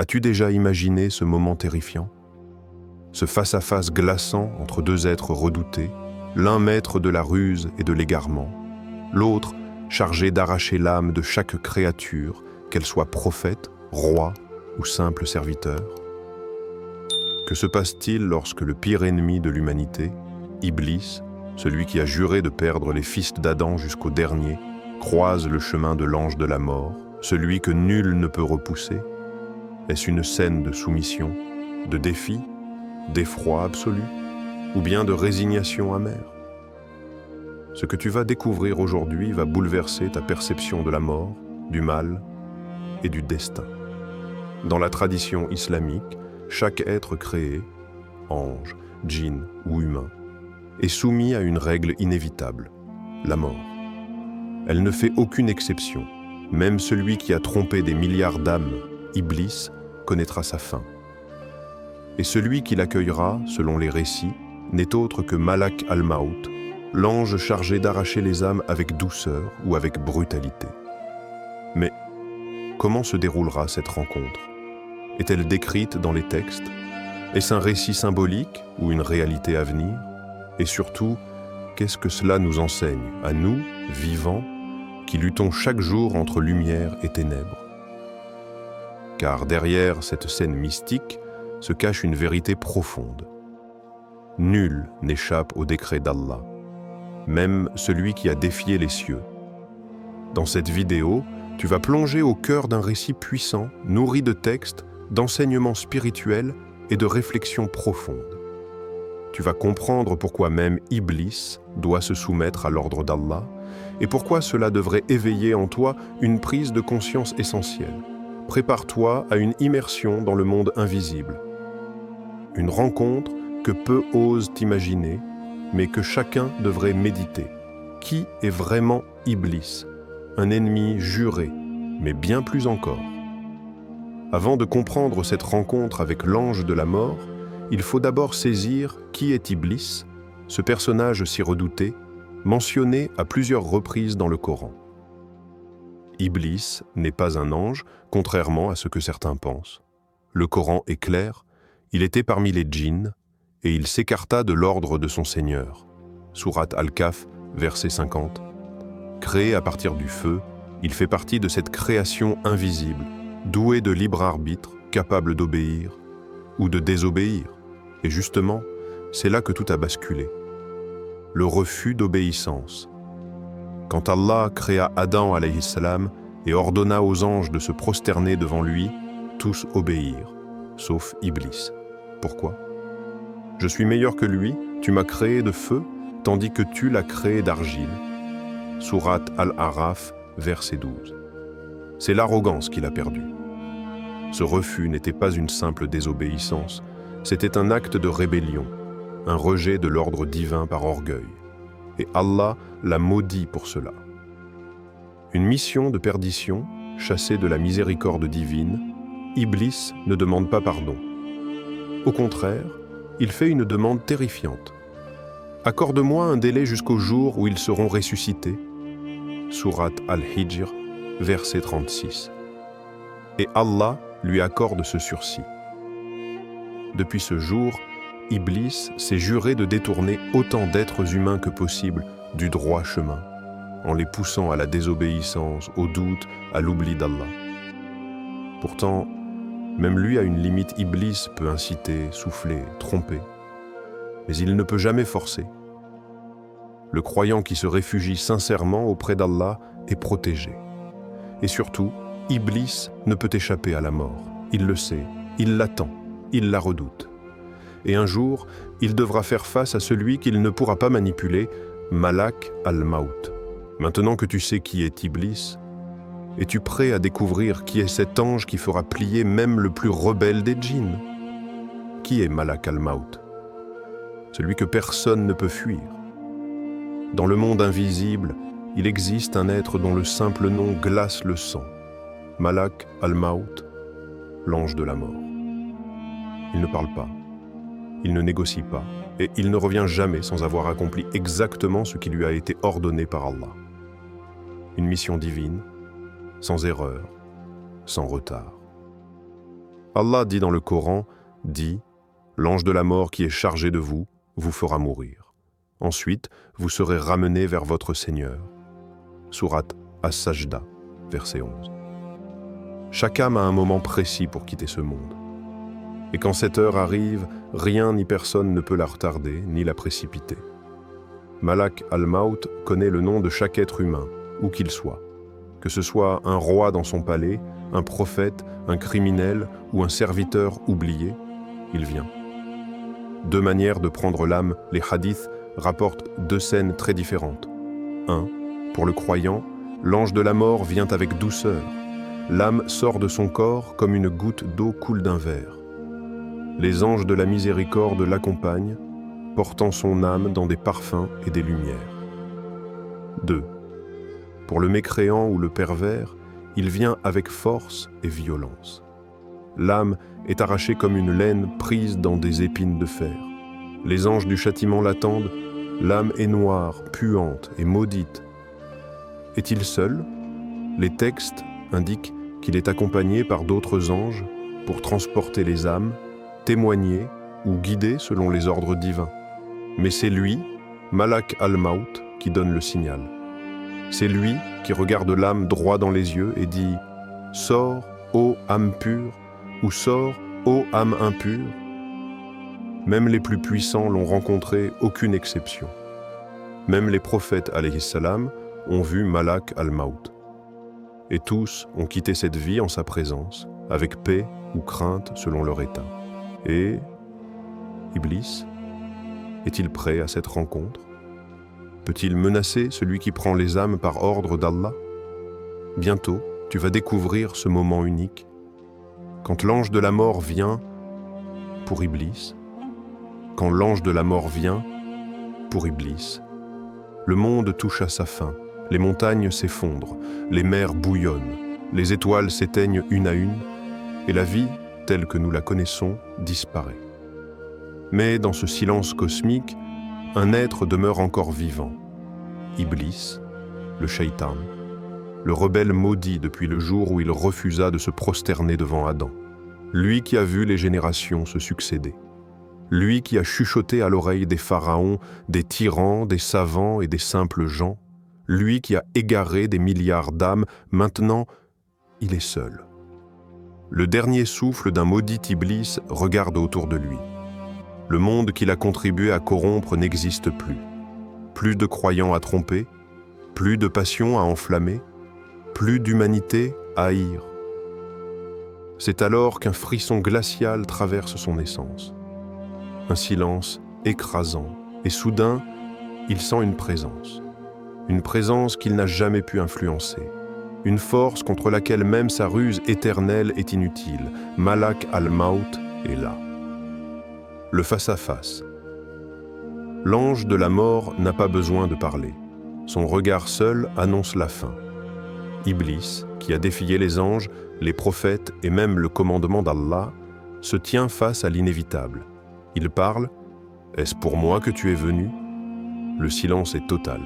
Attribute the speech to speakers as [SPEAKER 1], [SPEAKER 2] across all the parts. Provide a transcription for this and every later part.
[SPEAKER 1] As-tu déjà imaginé ce moment terrifiant? Ce face-à-face glaçant entre deux êtres redoutés, l'un maître de la ruse et de l'égarement, l'autre chargé d'arracher l'âme de chaque créature, qu'elle soit prophète, roi ou simple serviteur? Que se passe-t-il lorsque le pire ennemi de l'humanité, Iblis, celui qui a juré de perdre les fils d'Adam jusqu'au dernier, croise le chemin de l'ange de la mort, celui que nul ne peut repousser? Est-ce une scène de soumission, de défi, d'effroi absolu, ou bien de résignation amère? Ce que tu vas découvrir aujourd'hui va bouleverser ta perception de la mort, du mal et du destin. Dans la tradition islamique, chaque être créé, ange, djinn ou humain, est soumis à une règle inévitable, la mort. Elle ne fait aucune exception. Même celui qui a trompé des milliards d'âmes, Iblis, connaîtra sa fin. Et celui qui l'accueillera, selon les récits, n'est autre que Malak al-Maut, l'ange chargé d'arracher les âmes avec douceur ou avec brutalité. Mais comment se déroulera cette rencontre? Est-elle décrite dans les textes? Est-ce un récit symbolique ou une réalité à venir? Et surtout, qu'est-ce que cela nous enseigne, à nous, vivants, qui luttons chaque jour entre lumière et ténèbres? Car derrière cette scène mystique se cache une vérité profonde. Nul n'échappe au décret d'Allah, même celui qui a défié les cieux. Dans cette vidéo, tu vas plonger au cœur d'un récit puissant, nourri de textes, d'enseignements spirituels et de réflexions profondes. Tu vas comprendre pourquoi même Iblis doit se soumettre à l'ordre d'Allah et pourquoi cela devrait éveiller en toi une prise de conscience essentielle. Prépare-toi à une immersion dans le monde invisible. Une rencontre que peu osent imaginer, mais que chacun devrait méditer. Qui est vraiment Iblis? Un ennemi juré, mais bien plus encore. Avant de comprendre cette rencontre avec l'ange de la mort, il faut d'abord saisir qui est Iblis, ce personnage si redouté, mentionné à plusieurs reprises dans le Coran. Iblis n'est pas un ange, contrairement à ce que certains pensent. Le Coran est clair, il était parmi les djinns et il s'écarta de l'ordre de son Seigneur. Sourate Al-Kahf, verset 50. Créé à partir du feu, il fait partie de cette création invisible, doué de libre arbitre, capable d'obéir ou de désobéir. Et justement, c'est là que tout a basculé. Le refus d'obéissance. Quand Allah créa Adam alayhi salam et ordonna aux anges de se prosterner devant lui, tous obéirent, sauf Iblis. Pourquoi? Je suis meilleur que lui, tu m'as créé de feu, tandis que tu l'as créé d'argile. Sourate Al-Araf, verset 12. C'est l'arrogance qu'il a perdue. Ce refus n'était pas une simple désobéissance, c'était un acte de rébellion, un rejet de l'ordre divin par orgueil. Et Allah l'a maudit pour cela. Une mission de perdition, chassée de la miséricorde divine, Iblis ne demande pas pardon. Au contraire, il fait une demande terrifiante. Accorde-moi un délai jusqu'au jour où ils seront ressuscités. Sourate Al-Hijr, verset 36. Et Allah lui accorde ce sursis. Depuis ce jour, Iblis s'est juré de détourner autant d'êtres humains que possible du droit chemin, en les poussant à la désobéissance, au doute, à l'oubli d'Allah. Pourtant, même lui à une limite, Iblis peut inciter, souffler, tromper. Mais il ne peut jamais forcer. Le croyant qui se réfugie sincèrement auprès d'Allah est protégé. Et surtout, Iblis ne peut échapper à la mort. Il le sait, il l'attend, il la redoute. Et un jour, il devra faire face à celui qu'il ne pourra pas manipuler, Malak al-Maut. Maintenant que tu sais qui est Iblis, es-tu prêt à découvrir qui est cet ange qui fera plier même le plus rebelle des djinns? Qui est Malak al-Maut? Celui que personne ne peut fuir. Dans le monde invisible, il existe un être dont le simple nom glace le sang. Malak al-Maut, l'ange de la mort. Il ne parle pas, il ne négocie pas, et il ne revient jamais sans avoir accompli exactement ce qui lui a été ordonné par Allah. Une mission divine, sans erreur, sans retard. Allah dit dans le Coran, dit, l'ange de la mort qui est chargé de vous, vous fera mourir. Ensuite, vous serez ramenés vers votre Seigneur. Sourate As-Sajda, verset 11. Chaque âme a un moment précis pour quitter ce monde. Et quand cette heure arrive, rien ni personne ne peut la retarder, ni la précipiter. Malak al-Maut connaît le nom de chaque être humain, où qu'il soit. Que ce soit un roi dans son palais, un prophète, un criminel ou un serviteur oublié, il vient. Deux manières de prendre l'âme, les hadiths rapportent deux scènes très différentes. 1. Pour le croyant, l'ange de la mort vient avec douceur. L'âme sort de son corps comme une goutte d'eau coule d'un verre. Les anges de la miséricorde l'accompagnent, portant son âme dans des parfums et des lumières. 2. Pour le mécréant ou le pervers, il vient avec force et violence. L'âme est arrachée comme une laine prise dans des épines de fer. Les anges du châtiment l'attendent, l'âme est noire, puante et maudite. Est-il seul? Les textes indiquent qu'il est accompagné par d'autres anges pour transporter les âmes, témoigner ou guider selon les ordres divins. Mais c'est lui, Malak al-Maut, qui donne le signal. C'est lui qui regarde l'âme droit dans les yeux et dit « Sors, ô âme pure » ou « Sors, ô âme impure ». Même les plus puissants l'ont rencontré, aucune exception. Même les prophètes, alayhi salam, ont vu Malak al-Maut. Et tous ont quitté cette vie en sa présence, avec paix ou crainte selon leur état. Et Iblis, est-il prêt à cette rencontre? Peut-il menacer celui qui prend les âmes par ordre d'Allah? Bientôt, tu vas découvrir ce moment unique. Quand l'ange de la mort vient pour Iblis, quand l'ange de la mort vient pour Iblis, le monde touche à sa fin, les montagnes s'effondrent, les mers bouillonnent, les étoiles s'éteignent une à une, et la vie, telle que nous la connaissons, disparaît. Mais dans ce silence cosmique, un être demeure encore vivant. Iblis, le shaitan, le rebelle maudit depuis le jour où il refusa de se prosterner devant Adam. Lui qui a vu les générations se succéder. Lui qui a chuchoté à l'oreille des pharaons, des tyrans, des savants et des simples gens. Lui qui a égaré des milliards d'âmes, maintenant, il est seul. Le dernier souffle d'un maudit Iblis regarde autour de lui. Le monde qu'il a contribué à corrompre n'existe plus. Plus de croyants à tromper, plus de passion à enflammer, plus d'humanité à haïr. C'est alors qu'un frisson glacial traverse son essence. Un silence écrasant, et soudain, il sent une présence qu'il n'a jamais pu influencer, une force contre laquelle même sa ruse éternelle est inutile. Malak al-Maut est là. Le face-à-face. L'ange de la mort n'a pas besoin de parler. Son regard seul annonce la fin. Iblis, qui a défié les anges, les prophètes et même le commandement d'Allah, se tient face à l'inévitable. Il parle « Est-ce pour moi que tu es venu ?» Le silence est total.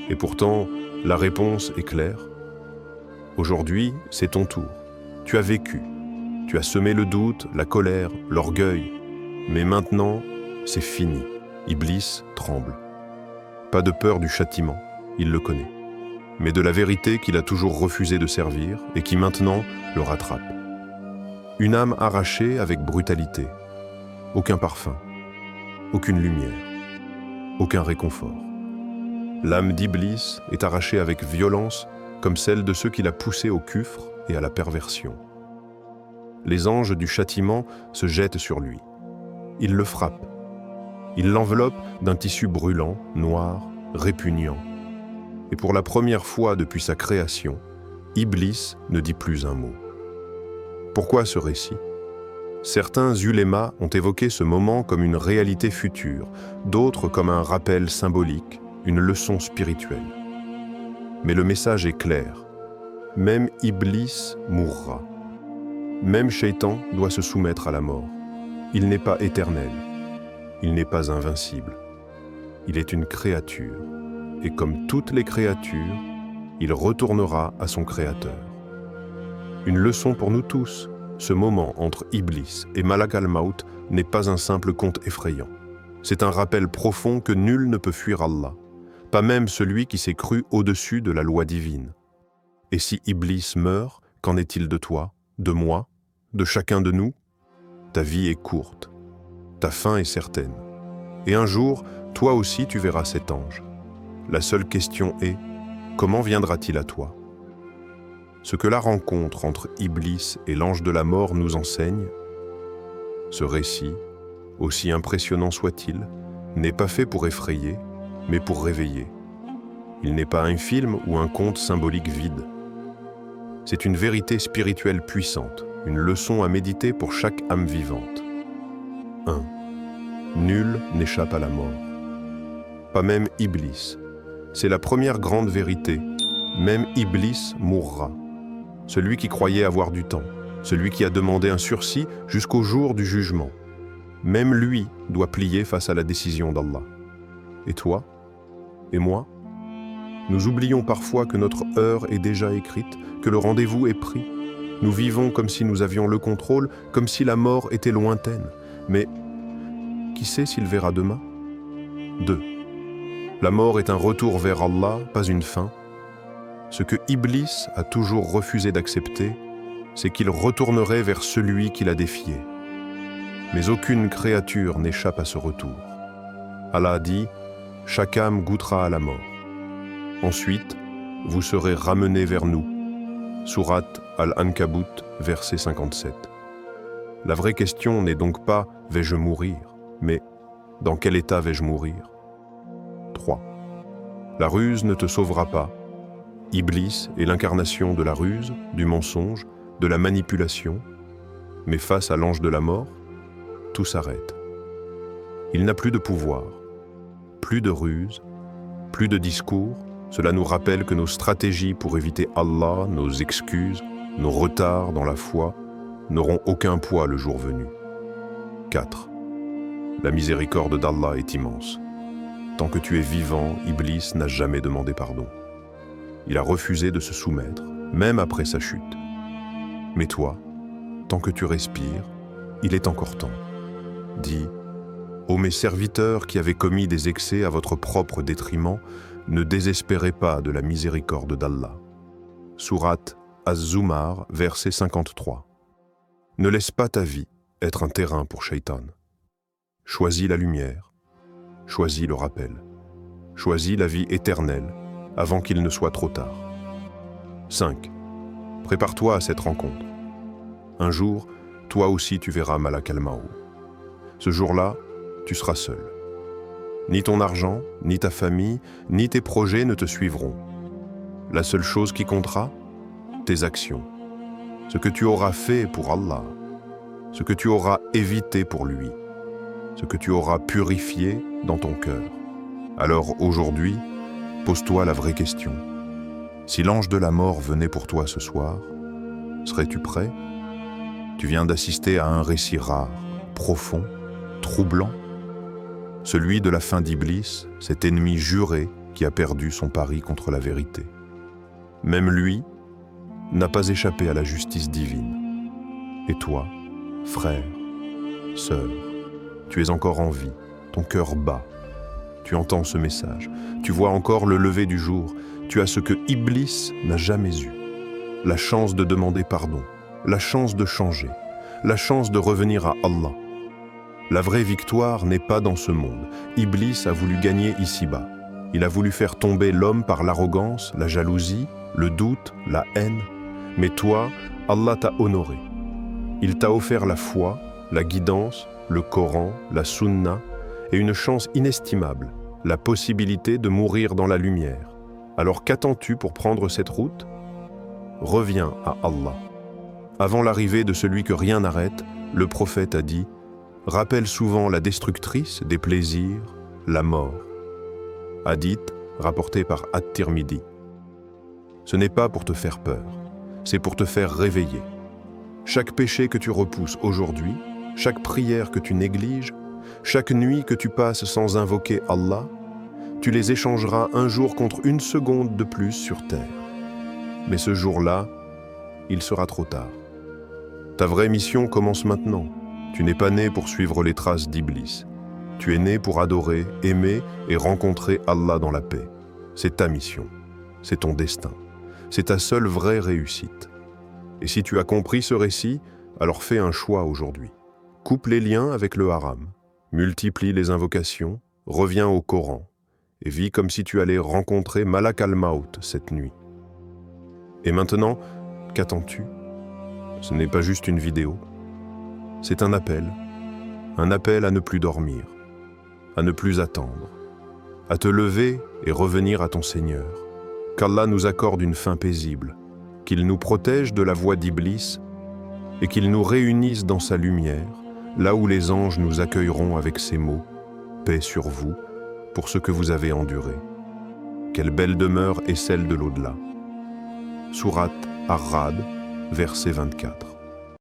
[SPEAKER 1] Et pourtant, la réponse est claire. Aujourd'hui, c'est ton tour. Tu as vécu. Tu as semé le doute, la colère, l'orgueil. Mais maintenant, c'est fini. Iblis tremble. Pas de peur du châtiment, il le connaît. Mais de la vérité qu'il a toujours refusé de servir et qui maintenant le rattrape. Une âme arrachée avec brutalité. Aucun parfum. Aucune lumière. Aucun réconfort. L'âme d'Iblis est arrachée avec violence comme celle de ceux qu'il a poussés au kufr et à la perversion. Les anges du châtiment se jettent sur lui. Ils le frappent. Ils l'enveloppent d'un tissu brûlant, noir, répugnant. Et pour la première fois depuis sa création, Iblis ne dit plus un mot. Pourquoi ce récit? Certains ulémas ont évoqué ce moment comme une réalité future, d'autres comme un rappel symbolique, une leçon spirituelle. Mais le message est clair. Même Iblis mourra. Même Shaitan doit se soumettre à la mort. Il n'est pas éternel. Il n'est pas invincible. Il est une créature. Et comme toutes les créatures, il retournera à son Créateur. Une leçon pour nous tous, Ce moment entre Iblis et Malak al-Maut n'est pas un simple conte effrayant. C'est un rappel profond que nul ne peut fuir Allah, pas même celui qui s'est cru au-dessus de la loi divine. Et si Iblis meurt, qu'en est-il de toi, de moi, de chacun de nous? Ta vie est courte, ta fin est certaine. Et un jour, toi aussi tu verras cet ange. La seule question est, comment viendra-t-il à toi? Ce que la rencontre entre Iblis et l'ange de la mort nous enseigne, ce récit, aussi impressionnant soit-il, n'est pas fait pour effrayer, mais pour réveiller. Il n'est pas un film ou un conte symbolique vide. C'est une vérité spirituelle puissante, une leçon à méditer pour chaque âme vivante. 1. Nul n'échappe à la mort. Pas même Iblis. C'est la première grande vérité. Même Iblis mourra. Celui qui croyait avoir du temps, celui qui a demandé un sursis jusqu'au jour du jugement. Même lui doit plier face à la décision d'Allah. Et toi? Et moi? Nous oublions parfois que notre heure est déjà écrite, que le rendez-vous est pris. Nous vivons comme si nous avions le contrôle, comme si la mort était lointaine. Mais qui sait s'il verra demain? 2. La mort est un retour vers Allah, pas une fin. Ce que Iblis a toujours refusé d'accepter, c'est qu'il retournerait vers celui qui l'a défié. Mais aucune créature n'échappe à ce retour. Allah a dit, « Chaque âme goûtera à la mort. Ensuite, vous serez ramenés vers nous. » Sourate Al-Ankabut, verset 57. La vraie question n'est donc pas « vais-je mourir ?», mais « dans quel état vais-je mourir ?» 3. La ruse ne te sauvera pas. Iblis est l'incarnation de la ruse, du mensonge, de la manipulation. Mais face à l'ange de la mort, tout s'arrête. Il n'a plus de pouvoir, plus de ruse, plus de discours. Cela nous rappelle que nos stratégies pour éviter Allah, nos excuses, nos retards dans la foi, n'auront aucun poids le jour venu. 4. La miséricorde d'Allah est immense. Tant que tu es vivant, Iblis n'a jamais demandé pardon. Il a refusé de se soumettre, même après sa chute. Mais toi, tant que tu respires, il est encore temps. Dis, ô mes serviteurs qui avez commis des excès à votre propre détriment, ne désespérez pas de la miséricorde d'Allah. Sourate Az-Zumar, verset 53. Ne laisse pas ta vie être un terrain pour Shaitan. Choisis la lumière, choisis le rappel, choisis la vie éternelle avant qu'il ne soit trop tard. 5. Prépare-toi à cette rencontre. Un jour, toi aussi tu verras Malak al-Maut. Ce jour-là, tu seras seul. Ni ton argent, ni ta famille, ni tes projets ne te suivront. La seule chose qui comptera, tes actions. Ce que tu auras fait pour Allah, ce que tu auras évité pour lui, ce que tu auras purifié dans ton cœur. Alors aujourd'hui, pose-toi la vraie question. Si l'ange de la mort venait pour toi ce soir, serais-tu prêt? Tu viens d'assister à un récit rare, profond, troublant. Celui de la fin d'Iblis, cet ennemi juré qui a perdu son pari contre la vérité. Même lui n'a pas échappé à la justice divine. Et toi, frère, sœur, tu es encore en vie, ton cœur bat. Tu entends ce message, tu vois encore le lever du jour, tu as ce que Iblis n'a jamais eu. La chance de demander pardon, la chance de changer, la chance de revenir à Allah. La vraie victoire n'est pas dans ce monde. Iblis a voulu gagner ici-bas. Il a voulu faire tomber l'homme par l'arrogance, la jalousie, le doute, la haine. Mais toi, Allah t'a honoré. Il t'a offert la foi, la guidance, le Coran, la Sunna et une chance inestimable, la possibilité de mourir dans la lumière. Alors qu'attends-tu pour prendre cette route? Reviens à Allah. Avant l'arrivée de celui que rien n'arrête, le prophète a dit « Rappelle souvent la destructrice des plaisirs, la mort. » Hadith rapporté par At-Tirmidhi. Ce n'est pas pour te faire peur, c'est pour te faire réveiller. Chaque péché que tu repousses aujourd'hui, chaque prière que tu négliges, chaque nuit que tu passes sans invoquer Allah, tu les échangeras un jour contre une seconde de plus sur terre. Mais ce jour-là, il sera trop tard. Ta vraie mission commence maintenant. Tu n'es pas né pour suivre les traces d'Iblis. Tu es né pour adorer, aimer et rencontrer Allah dans la paix. C'est ta mission. C'est ton destin. C'est ta seule vraie réussite. Et si tu as compris ce récit, alors fais un choix aujourd'hui. Coupe les liens avec le haram, multiplie les invocations, reviens au Coran et vis comme si tu allais rencontrer Malak al-Maut cette nuit. Et maintenant, qu'attends-tu? Ce n'est pas juste une vidéo. C'est un appel à ne plus dormir, à ne plus attendre, à te lever et revenir à ton Seigneur. Qu'Allah nous accorde une fin paisible, qu'il nous protège de la voie d'Iblis et qu'il nous réunisse dans sa lumière, là où les anges nous accueilleront avec ces mots « Paix sur vous, pour ce que vous avez enduré. Quelle belle demeure est celle de l'au-delà. » Sourate Ar-Ra'd, verset 24.